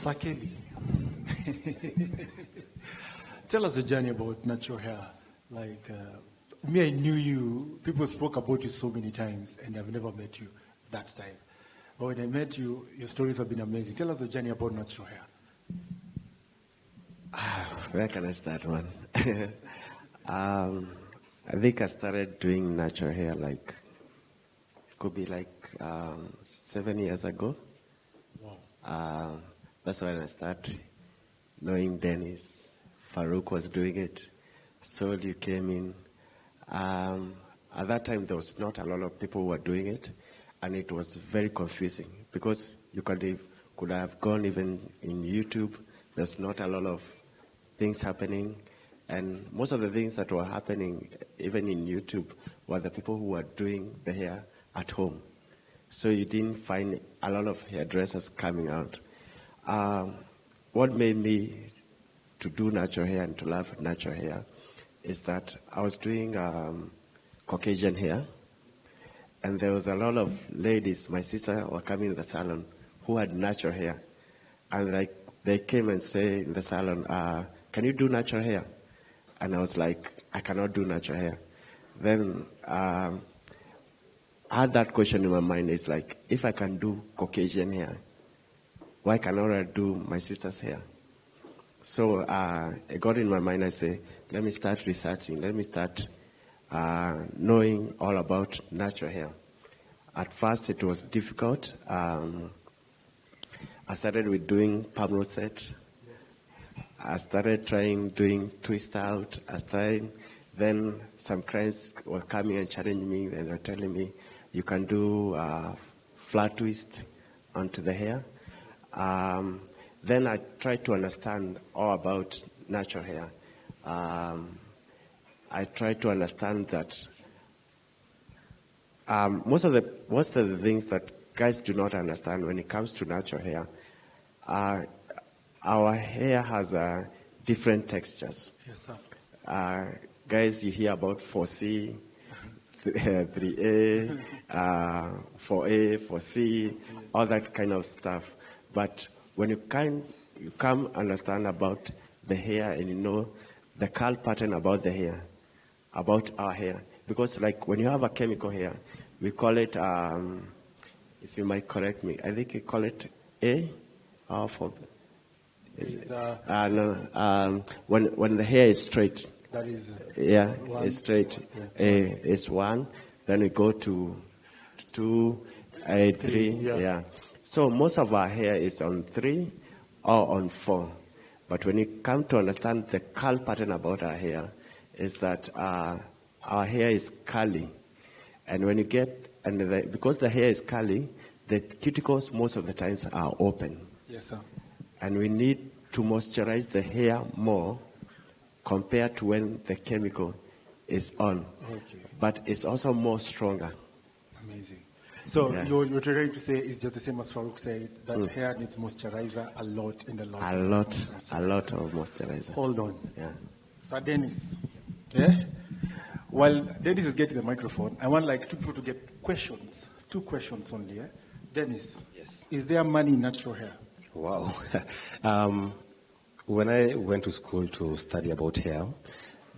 Sir Kelly, tell us a journey about natural hair. Like, me, I knew you, people spoke about you so many times, and I've never met you that time. But when I met you, your stories have been amazing. Tell us a journey about natural hair. Where can I start, man? I think I started doing natural hair could be 7 years ago. Wow. That's when I started knowing Dennis. Farouk was doing it. So you came in. At that time, there was not a lot of people who were doing it, and it was very confusing because you could have gone even in YouTube. There's not a lot of things happening, and most of the things that were happening, even in YouTube, were the people who were doing the hair at home. So you didn't find a lot of hairdressers coming out. What made me to do natural hair and to love natural hair is that I was doing Caucasian hair, and there was a lot of ladies, my sister, were coming to the salon who had natural hair. And they came and say in the salon, can you do natural hair? And I was like, I cannot do natural hair. Then I had that question in my mind. It's like, if I can do Caucasian hair, why cannot I do my sister's hair? So it got in my mind. I say, let me start researching. Let me start knowing all about natural hair. At first, it was difficult. I started with doing Pannel sets. I started doing twist out. Then some clients were coming and challenging me, and they were telling me, you can do flat twist onto the hair. Then I tried to understand all about natural hair. I tried to understand that most of the things that guys do not understand when it comes to natural hair, our hair has different textures. Yes, sir. Guys, you hear about 4C, 3A, 4A, 4C, all that kind of stuff. But when you come understand about the hair and you know the curl pattern about the hair, about our hair. Because when you have a chemical hair, we call it, if you might correct me, I think you call it A, or for... when the hair is straight. That is... it's straight. Yeah. A is 1, then we go to 2, 3, yeah. So most of our hair is on 3 or on 4. But when you come to understand the curl pattern about our hair, is that our hair is curly. And when you because the hair is curly, the cuticles most of the times are open. Yes, sir. And we need to moisturize the hair more compared to when the chemical is on. Okay. But it's also more stronger. Amazing. So you're trying to say it's just the same as Farouk said, that hair needs moisturizer a lot in the long term. A lot of moisturizer. Hold on. Yeah. Sir Dennis. Yeah? While Dennis is getting the microphone, I want two people to get questions. 2 questions only. Yeah? Dennis. Yes. Is there money in natural hair? Wow. When I went to school to study about hair,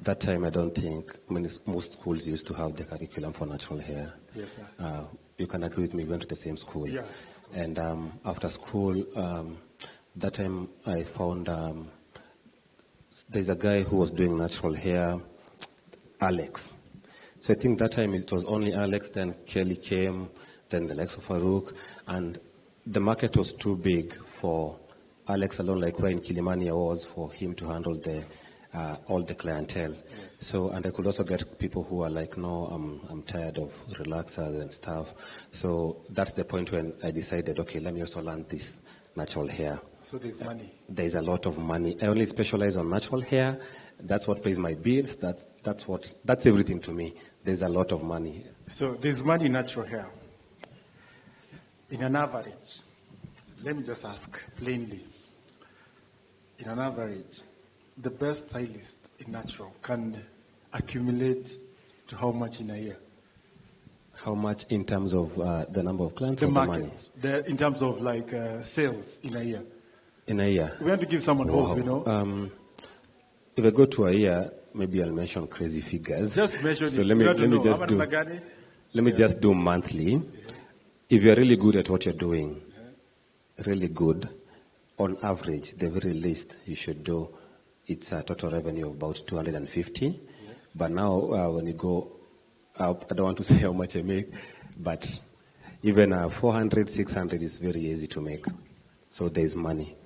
that time I don't think most schools used to have the curriculum for natural hair. Yes, sir. You can agree with me, we went to the same school. Yeah. And after school, that time I found there's a guy who was doing natural hair, Alex. So I think that time it was only Alex, then Kelly came, then the likes of Farouk, and the market was too big for Alex alone, like where in Kilimani was, for him to handle all the clientele. Yes. So, and I could also get people who are like, no, I'm tired of relaxers and stuff. So that's the point when I decided, okay, let me also learn this natural hair. So there's money. There's a lot of money. I only specialize on natural hair. That's what pays my bills. That's everything to me. There's a lot of money. So there's money in natural hair. In an average, let me just ask plainly. In an average, the best stylist in natural can accumulate to how much in a year? How much in terms of the number of clients the or market, the money? in terms of sales in a year. In a year. We want to give someone hope, you know. If I go to a year, maybe I'll mention crazy figures. Just mention so it. let me just do monthly. If you're really good at what you're doing, really good, on average, the very least you should do, it's a total revenue of about 250. Yes. But now, when you go up, I don't want to say how much I make, but even 400, 600 is very easy to make. So there's money.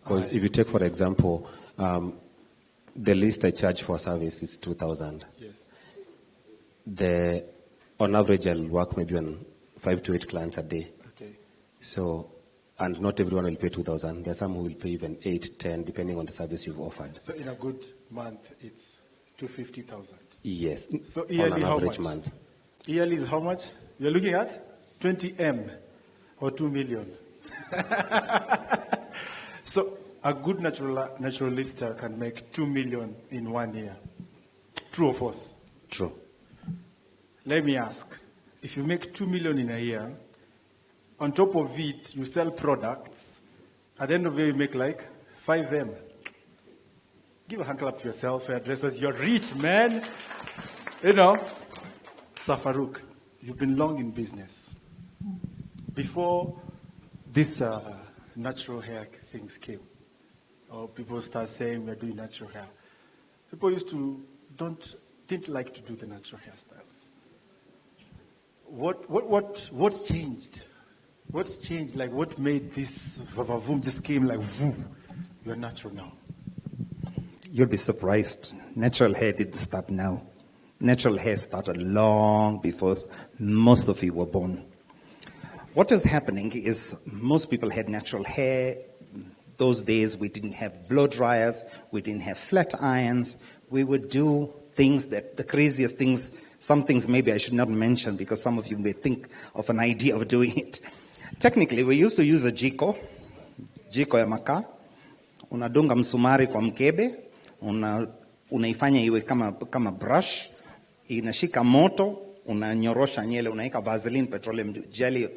Because if you take, for example, the least I charge for service is 2,000. Yes. On average, I'll work maybe on 5 to 8 clients a day. Okay. So, and not everyone will pay 2,000. There are some who will pay even 8, 10, depending on the service you've offered. So in a good month, it's 250,000. Yes. So yearly, on an how average much? Month. Yearly is how much? You're looking at 20 M or 2 million. So a good naturalista can make 2 million in 1 year. True or false? True. Let me ask, if you make 2 million in a year, on top of it, you sell products, at the end of the year, you make like 5M. Give a hand clap to yourself, hairdressers. You're rich, man. You know, Safaruk, you've been long in business. Before this natural hair things came, or people start saying we're doing natural hair, people used to didn't like to do the natural hairstyles. What's changed? What's changed? Like, what made this vavavoom just came like, boom, you're natural now? You'll be surprised. Natural hair didn't start now. Natural hair started long before most of you were born. What is happening is most people had natural hair. Those days we didn't have blow dryers. We didn't have flat irons. We would do things that, the craziest things, some things maybe I should not mention because some of you may think of an idea of doing it. Technically, we used to use a jiko ya makaa. Unadunga msumari kwa mkebe, unaifanya iwe kama brush, inashika moto, unanyorosha nyele, unaika Vaseline petroleum jelly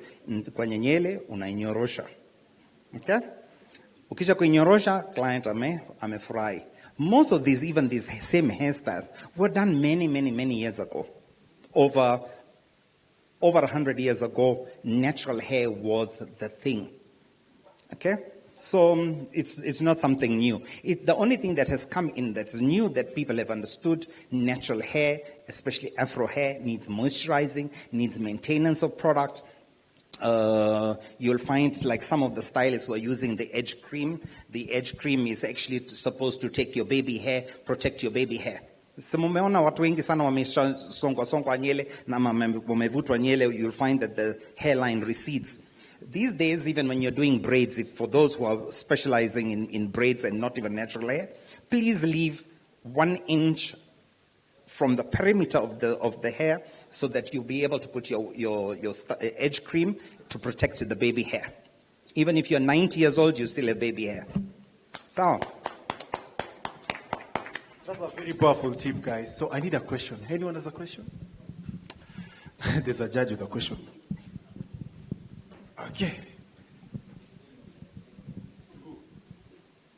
kwenye nyele, unainyorosha. Okay? Ukisha kuinyorosha, client amefurahi. Most of these, even these same hairstyles, were done many years ago. Over 100 years ago, natural hair was the thing. Okay? So it's not something new. The only thing that has come in that's new that people have understood, natural hair, especially Afro hair, needs moisturizing, needs maintenance of product. You'll find like some of the stylists who are using the edge cream. The edge cream is actually supposed to take your baby hair, protect your baby hair. Simumeona watu wengi sana wamesongwa nyele na wamevutwa nyele, you'll find that the hairline recedes. These days, even when you're doing braids, for those who are specializing in braids and not even natural hair, please leave 1 inch from the perimeter of the hair so that you'll be able to put your edge cream to protect the baby hair. Even if you're 90 years old, you still have baby hair. So, that's a very powerful tip, guys. So I need a question. Anyone has a question? There's a judge with a question. Okay.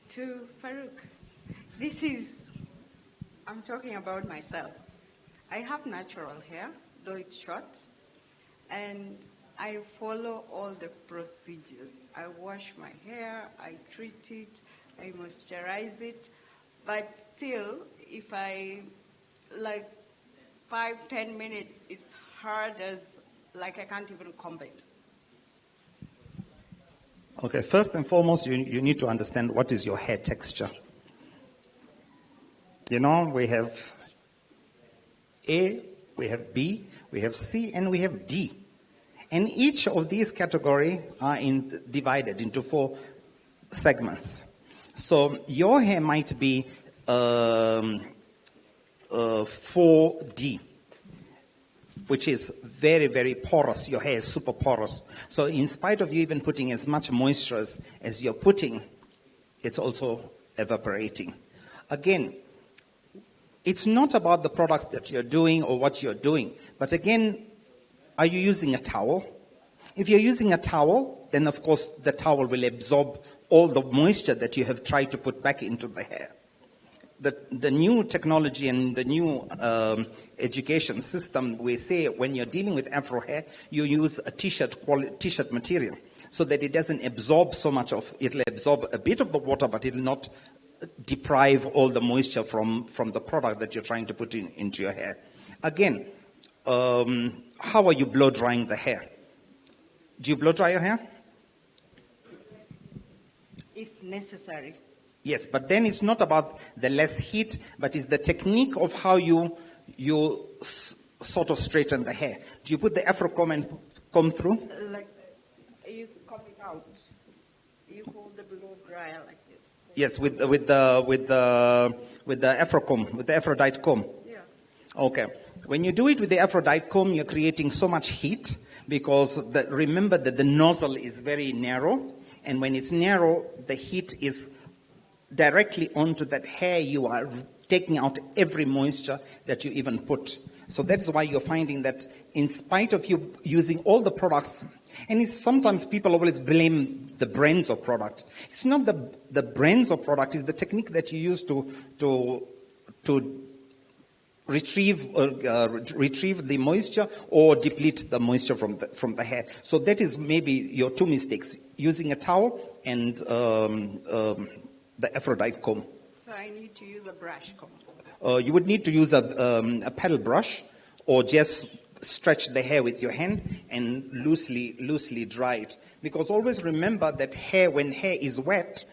To Farouk, I'm talking about myself. I have natural hair, though it's short, and I follow all the procedures. I wash my hair, I treat it, I moisturize it, but still, if I, 5-10 minutes, it's hard as, I can't even comb it. Okay, first and foremost, you need to understand what is your hair texture. You know, we have A, we have B, we have C, and we have D. And each of these categories are divided into 4 segments. So your hair might be 4D, which is very, very porous. Your hair is super porous. So in spite of you even putting as much moisture as you're putting, it's also evaporating. Again, it's not about the products that you're doing or what you're doing. But again, are you using a towel? If you're using a towel, then of course the towel will absorb all the moisture that you have tried to put back into the hair. The new technology and the new education system, we say when you're dealing with Afro hair, you use a t-shirt material so that it doesn't absorb so much of, it'll absorb a bit of the water, but it'll not deprive all the moisture from the product that you're trying to put into your hair. Again, how are you blow drying the hair? Do you blow dry your hair? If necessary. Yes, but then it's not about the less heat, but it's the technique of how you sort of straighten the hair. Do you put the Afro comb and comb through? Like you comb it out. You hold the blow dryer like this. Yes, with the Afro comb, with the Aphrodite comb. Yeah. Okay. When you do it with the Aphrodite comb, you're creating so much heat because remember that the nozzle is very narrow, and when it's narrow, the heat is directly onto that hair. You are taking out every moisture that you even put. So that's why you're finding that in spite of you using all the products, and sometimes people always blame the brands of product. It's not the brands of product, it's the technique that you use to retrieve the moisture or deplete the moisture from the hair. So that is maybe your two mistakes, using a towel and the Aphrodite comb. So I need to use a brush comb. You would need to use a paddle brush, or just stretch the hair with your hand and loosely dry it. Because always remember that when hair is wet,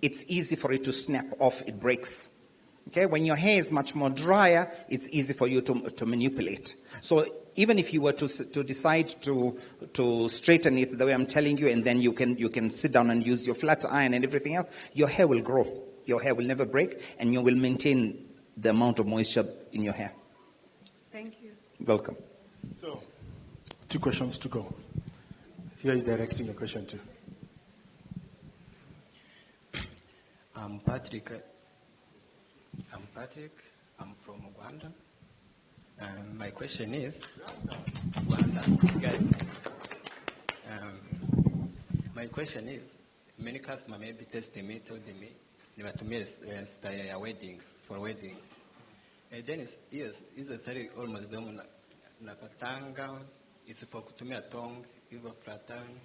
it's easy for it to snap off, it breaks. Okay, when your hair is much more drier, it's easy for you to manipulate. So even if you were to decide to straighten it the way I'm telling you, and then you can sit down and use your flat iron and everything else, your hair will grow. Your hair will never break, and you will maintain the amount of moisture in your hair. Thank you. Welcome. So, 2 questions to go. Here you're directing your question to. I'm Patrick. I'm from Rwanda. And my question is, my question is, many customers may be testing me, told me, niwatumie style ya wedding, for wedding. And then is a study almost done napatanga, it's for kutumia tongue, even flat tongue.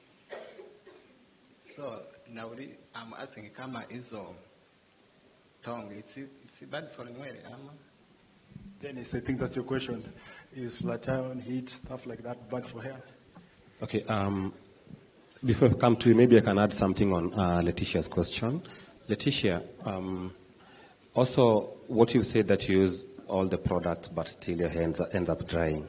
So now I'm asking kama iso tongue, it's bad for anywhere, ama? Dennis, I think that's your question. Is flat iron, heat, stuff like that bad for hair? Okay, before I come to you, maybe I can add something on Letitia's question. Letitia, also what you said that you use all the products but still your hair ends up drying.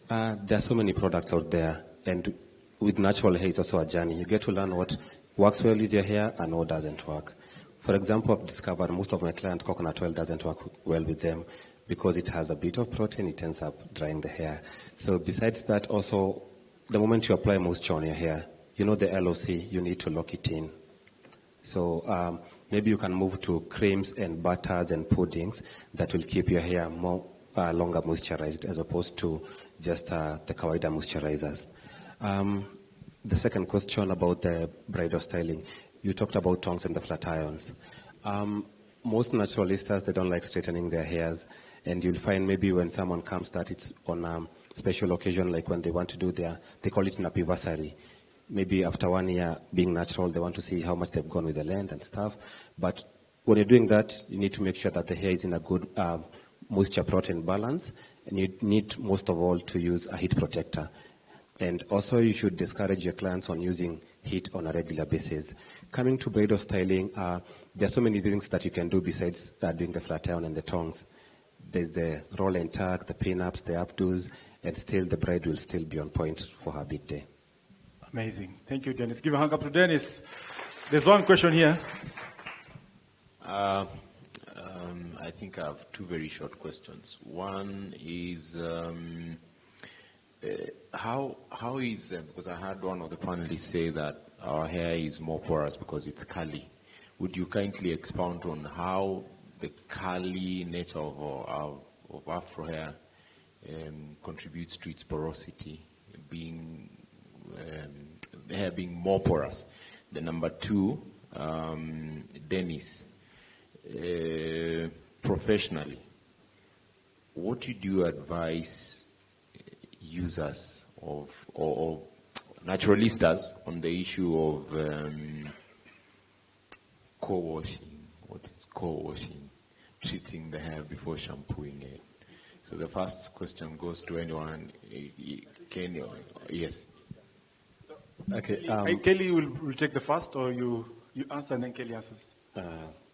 There are so many products out there, and with natural hair it's also a journey. You get to learn what works well with your hair and what doesn't work. For example, I've discovered most of my clients coconut oil doesn't work well with them because it has a bit of protein, it ends up drying the hair. So besides that, also, the moment you apply moisture on your hair, you know the LOC, you need to lock it in. So maybe you can move to creams and butters and puddings that will keep your hair more longer moisturized as opposed to just the kawaida moisturizers. The second question about the bridal styling, you talked about tongs and the flat irons. Most naturalistas, they don't like straightening their hairs, and you'll find maybe when someone comes that it's on a special occasion, like when they want to do they call it napiversary. Maybe after 1 year being natural, they want to see how much they've gone with the length and stuff. But when you're doing that, you need to make sure that the hair is in a good moisture-protein balance, and you need most of all to use a heat protector. And also you should discourage your clients on using heat on a regular basis. Coming to bridal styling, there are so many things that you can do besides doing the flat iron and the tongs. There's the roll and tuck, the pin-ups, the updos, and still the bride will still be on point for her big day. Amazing. Thank you, Dennis. Give a hand up to Dennis. There's one question here. I think I have 2 very short questions. One is how is, because I heard one of the panelists say that our hair is more porous because it's curly. Would you kindly expound on how the curly nature of Afro hair contributes to its porosity, being the hair being more porous? The number two, Dennis, professionally, what would you advise users or naturalistas on the issue of co-washing? What is co-washing? Treating the hair before shampooing it. So the first question goes to anyone. Can you? Yes. Okay. Kelly will take the first, or you answer and then Kelly answers.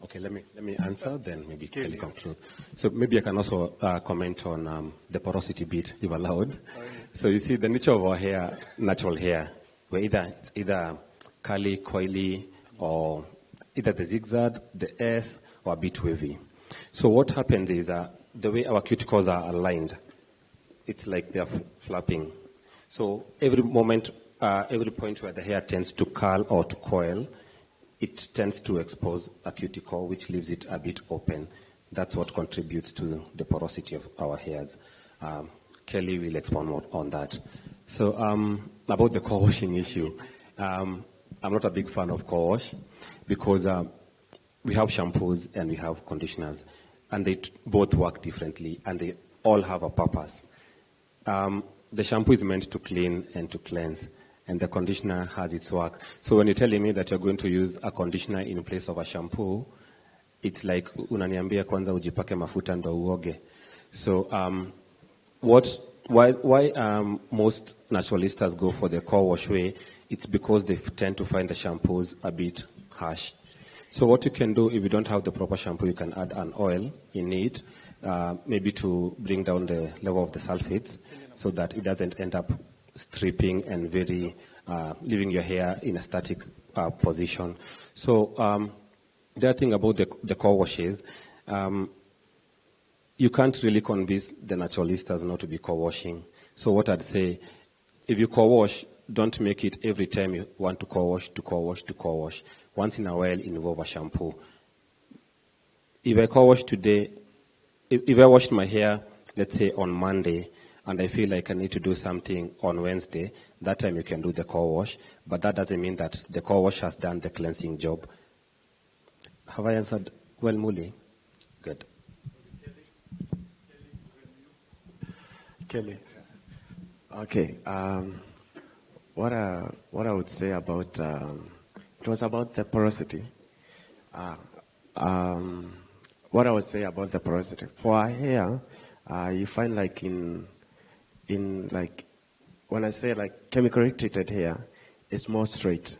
Okay, let me answer, then maybe Kelly conclude. So maybe I can also comment on the porosity bit, if allowed. So you see, the nature of our hair, natural hair, it's either curly, coily, or either the zigzag, the S, or a bit wavy. So what happens is the way our cuticles are aligned, it's like they're flapping. So every moment, every point where the hair tends to curl or to coil, it tends to expose a cuticle, which leaves it a bit open. That's what contributes to the porosity of our hairs. Kelly will expound more on that. So about the co-washing issue, I'm not a big fan of co-wash because we have shampoos and we have conditioners, and they both work differently, and they all have a purpose. The shampoo is meant to clean and to cleanse, and the conditioner has its work. So when you're telling me that you're going to use a conditioner in place of a shampoo, it's like unaniambia kwanza ujipake mafuta ndo uoge. So why most naturalistas go for the co-wash way, it's because they tend to find the shampoos a bit harsh. So what you can do, if you don't have the proper shampoo, you can add an oil in it, maybe to bring down the level of the sulfates so that it doesn't end up stripping and very leaving your hair in a static position. So the other thing about the co-washes, you can't really convince the naturalistas not to be co-washing. So what I'd say, if you co-wash, don't make it every time you want to co-wash, to co-wash, to co-wash. Once in a while, involve a shampoo. If I co-wash today, if I washed my hair, let's say on Monday, and I feel like I need to do something on Wednesday, that time you can do the co-wash, but that doesn't mean that the co-wash has done the cleansing job. Have I answered well, Muli? Good. Kelly. Okay. What I would say about it was about the porosity. What I would say about the porosity for our hair, you find like in like when I say like chemically treated hair, it's more straight.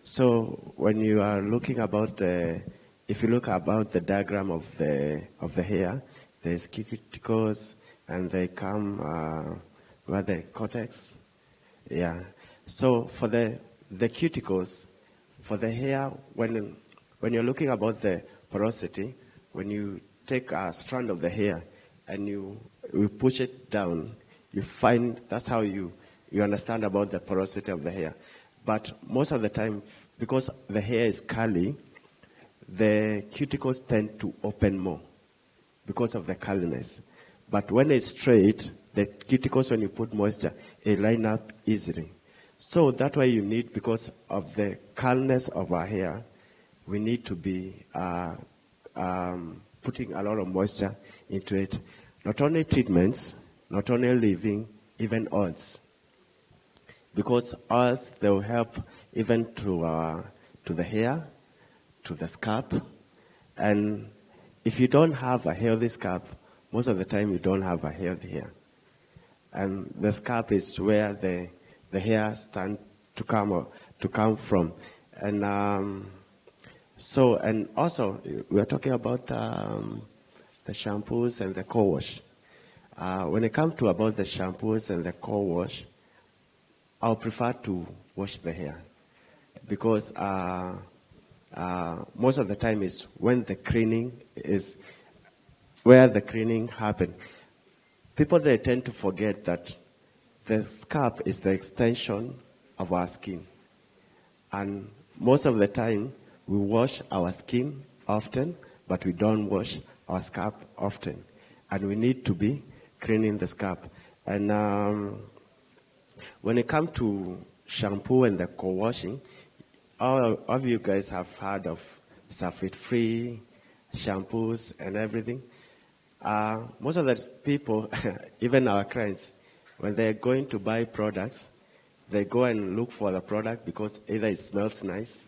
So when you are looking about if you look about the diagram of the hair, there's cuticles and they come where the cortex, yeah. So for the cuticles, for the hair, when you're looking about the porosity, when you take a strand of the hair and you push it down, you find that's how you understand about the porosity of the hair. But most of the time, because the hair is curly, the cuticles tend to open more because of the curliness. But when it's straight, the cuticles, when you put moisture, they line up easily. So that's why you need, because of the curlness of our hair, we need to be putting a lot of moisture into it. Not only treatments, not only leave-in, even oils. Because oils, they will help even to the hair, to the scalp. And if you don't have a healthy scalp, most of the time you don't have a healthy hair. And the scalp is where the hair stand to come from. And and also we are talking about the shampoos and the co-wash. When it comes to about the shampoos and the co-wash, I'll prefer to wash the hair because most of the time is when the cleaning is where the cleaning happens. People, they tend to forget that the scalp is the extension of our skin. And most of the time, we wash our skin often, but we don't wash our scalp often. And we need to be cleaning the scalp. And when it comes to shampoo and the co-washing, all of you guys have heard of sulfate-free shampoos and everything. Most of the people, even our clients, when they're going to buy products, they go and look for the product because either it smells nice,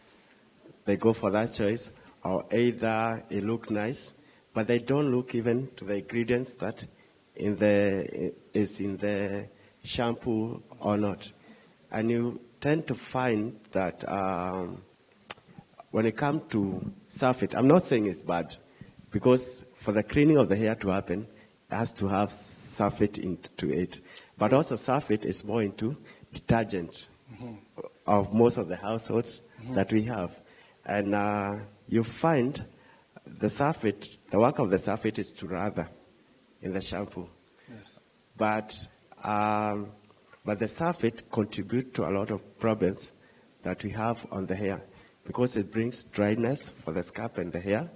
they go for that choice, or either it looks nice, but they don't look even to the ingredients that is in the shampoo or not. And you tend to find that when it comes to sulfate, I'm not saying it's bad, because for the cleaning of the hair to happen, it has to have sulfate into it. But also sulfate is more into detergent of most of the households that we have. And you find the sulfate, the work of the sulfate is to lather in the shampoo. Yes. But the sulfate contributes to a lot of problems that we have on the hair because it brings dryness for the scalp and the hair.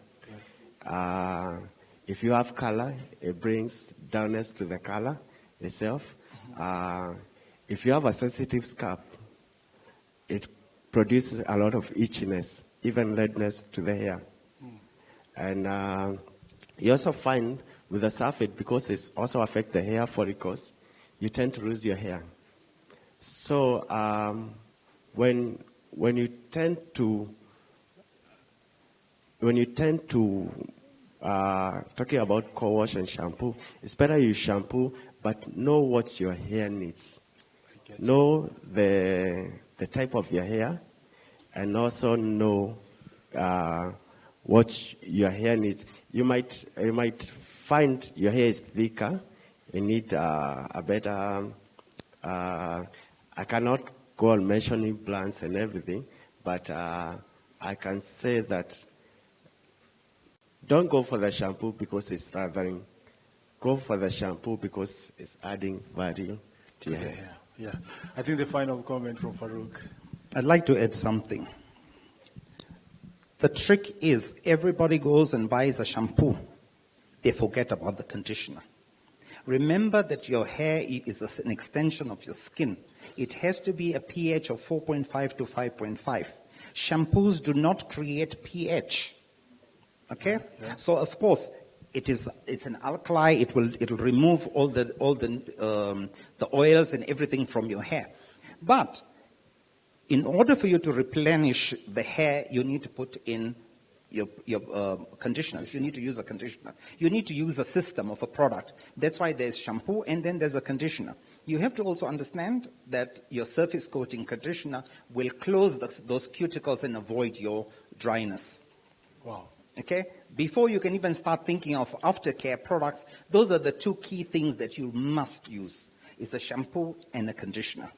Okay. If you have color, it brings dullness to the color itself. If you have a sensitive scalp, it produces a lot of itchiness, even redness to the hair. And you also find with the sulfate, because it also affects the hair follicles, you tend to lose your hair. So when you tend to talking about co-wash and shampoo, it's better you shampoo, but know what your hair needs. Know the type of your hair, and also know what your hair needs. You might find your hair is thicker. You need a better. I cannot go on mentioning plants and everything, but I can say that don't go for the shampoo because it's lathering. Go for the shampoo because it's adding value to your hair. Yeah. I think the final comment from Farouk. I'd like to add something. The trick is everybody goes and buys a shampoo. They forget about the conditioner. Remember that your hair is an extension of your skin. It has to be a pH of 4.5 to 5.5. Shampoos do not create pH. Okay? Yeah. So of course, it's an alkali. It'll remove all the oils and everything from your hair. But in order for you to replenish the hair, you need to put in your conditioner. If you need to use a conditioner, you need to use a system of a product. That's why there's shampoo and then there's a conditioner. You have to also understand that your surface coating conditioner will close those cuticles and avoid your dryness. Wow. Okay? Before you can even start thinking of aftercare products, those are the two key things that you must use. It's a shampoo and a conditioner.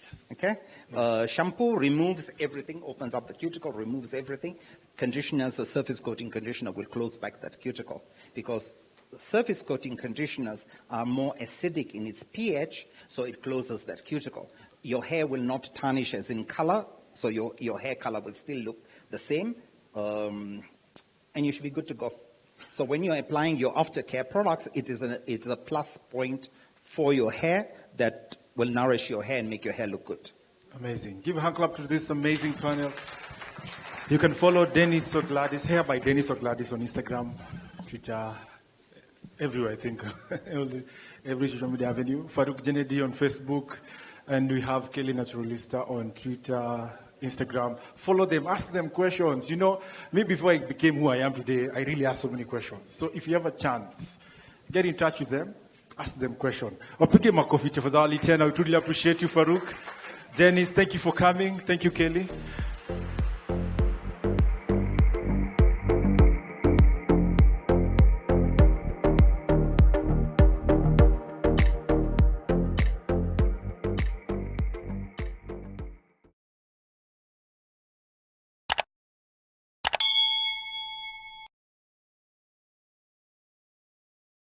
Yes. Okay? Shampoo removes everything, opens up the cuticle, removes everything. Conditioners, a surface coating conditioner will close back that cuticle because surface coating conditioners are more acidic in its pH, so it closes that cuticle. Your hair will not tarnish as in color, so your hair color will still look the same, and you should be good to go. So when you're applying your aftercare products, it's a plus point for your hair that will nourish your hair and make your hair look good. Amazing. Give a hand clap to this amazing panel. You can follow Dennis Ogladis, Hair by Dennis Ogladis on Instagram, Twitter, everywhere, I think. Every social media avenue. Farouk Janedi on Facebook. And we have Kelly Naturalista on Twitter, Instagram. Follow them, ask them questions. You know, me before I became who I am today, I really asked so many questions. So if you have a chance, get in touch with them, ask them questions. Wapige makofi tafadhali tena. We truly appreciate you, Farouk. Dennis, thank you for coming. Thank you, Kelly.